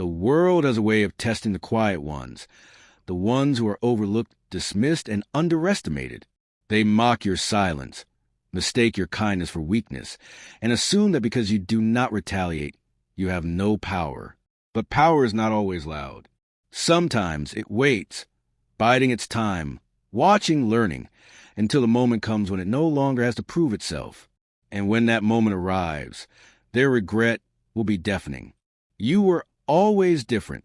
The world has a way of testing the quiet ones, the ones who are overlooked, dismissed, and underestimated. They mock your silence, mistake your kindness for weakness, and assume that because you do not retaliate, you have no power. But power is not always loud. Sometimes it waits, biding its time, watching, learning, until the moment comes when it no longer has to prove itself. And when that moment arrives, their regret will be deafening. You were always different,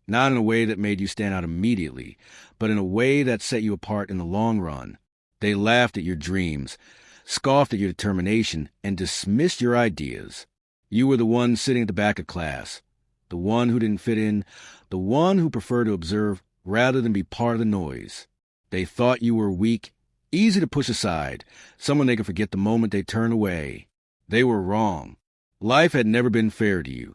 not in a way that made you stand out immediately, but in a way that set you apart in the long run. They laughed at your dreams, scoffed at your determination, and dismissed your ideas. You were the one sitting at the back of class, the one who didn't fit in, the one who preferred to observe rather than be part of the noise. They thought you were weak, easy to push aside, someone they could forget the moment they turned away. They were wrong. Life had never been fair to you,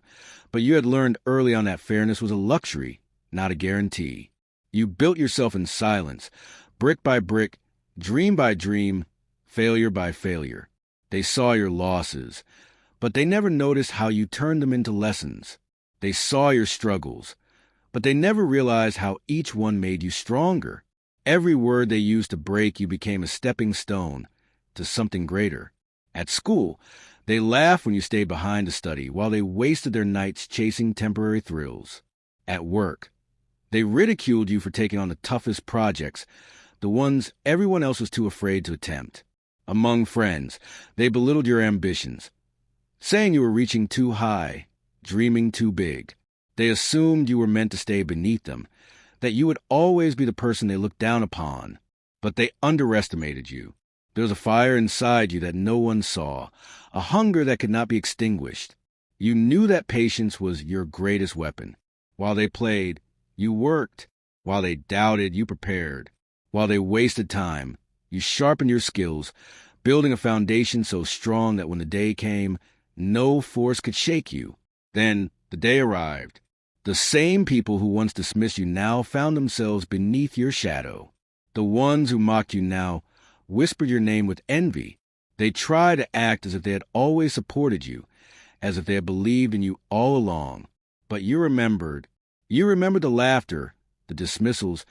but you had learned early on that fairness was a luxury, not a guarantee. You built yourself in silence, brick by brick, dream by dream, failure by failure. They saw your losses, but they never noticed how you turned them into lessons. They saw your struggles, but they never realized how each one made you stronger. Every word they used to break you became a stepping stone to something greater. At school, they laughed when you stayed behind to study, while they wasted their nights chasing temporary thrills. At work, they ridiculed you for taking on the toughest projects, the ones everyone else was too afraid to attempt. Among friends, they belittled your ambitions, saying you were reaching too high, dreaming too big. They assumed you were meant to stay beneath them, that you would always be the person they looked down upon. But they underestimated you. There was a fire inside you that no one saw, a hunger that could not be extinguished. You knew that patience was your greatest weapon. While they played, you worked. While they doubted, you prepared. While they wasted time, you sharpened your skills, building a foundation so strong that when the day came, no force could shake you. Then the day arrived. The same people who once dismissed you now found themselves beneath your shadow. The ones who mocked you now whispered your name with envy. They tried to act as if they had always supported you, as if they had believed in you all along. But you remembered the laughter, the dismissals,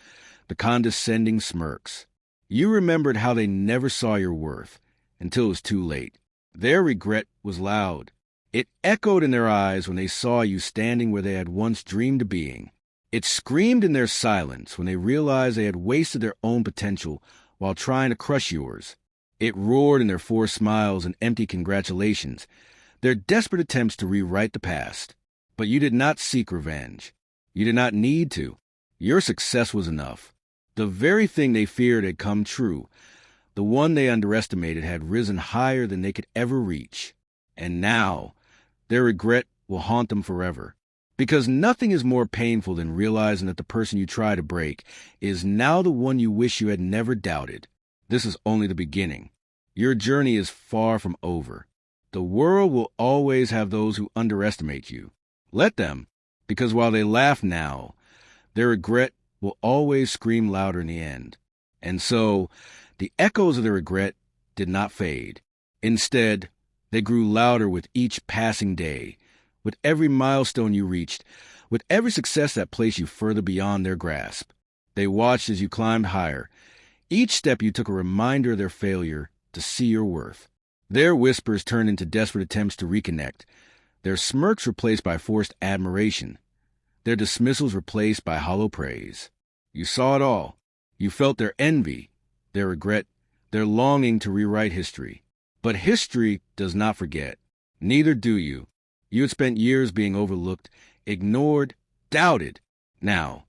the condescending smirks. You remembered how they never saw your worth until it was too late. Their regret was loud. It echoed in their eyes when they saw you standing where they had once dreamed of being. It screamed in their silence when they realized they had wasted their own potential while trying to crush yours. It roared in their forced smiles and empty congratulations, their desperate attempts to rewrite the past. But you did not seek revenge. You did not need to. Your success was enough. The very thing they feared had come true. The one they underestimated had risen higher than they could ever reach. And now, their regret will haunt them forever. Because nothing is more painful than realizing that the person you try to break is now the one you wish you had never doubted. This is only the beginning. Your journey is far from over. The world will always have those who underestimate you. Let them, because while they laugh now, their regret will always scream louder in the end. And so, the echoes of their regret did not fade. Instead, they grew louder with each passing day, with every milestone you reached, with every success that placed you further beyond their grasp. They watched as you climbed higher. Each step you took a reminder of their failure to see your worth. Their whispers turned into desperate attempts to reconnect, their smirks replaced by forced admiration, their dismissals replaced by hollow praise. You saw it all. You felt their envy, their regret, their longing to rewrite history. But history does not forget. Neither do you. You had spent years being overlooked, ignored, doubted. Now,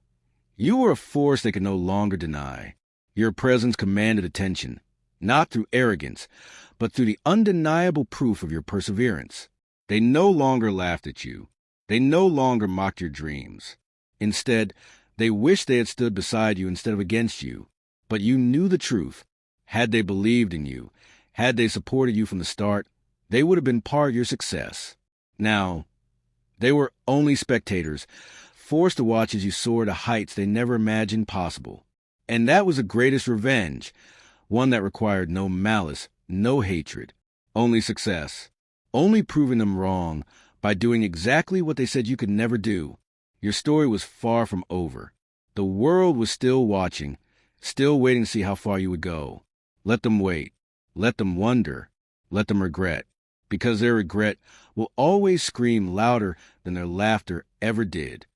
you were a force they could no longer deny. Your presence commanded attention, not through arrogance, but through the undeniable proof of your perseverance. They no longer laughed at you. They no longer mocked your dreams. Instead, they wished they had stood beside you instead of against you. But you knew the truth. Had they believed in you, had they supported you from the start, they would have been part of your success. Now, they were only spectators, forced to watch as you soared to heights they never imagined possible. And that was the greatest revenge, one that required no malice, no hatred, only success, only proving them wrong by doing exactly what they said you could never do. Your story was far from over. The world was still watching, still waiting to see how far you would go. Let them wait. Let them wonder. Let them regret. Because their regret will always scream louder than their laughter ever did.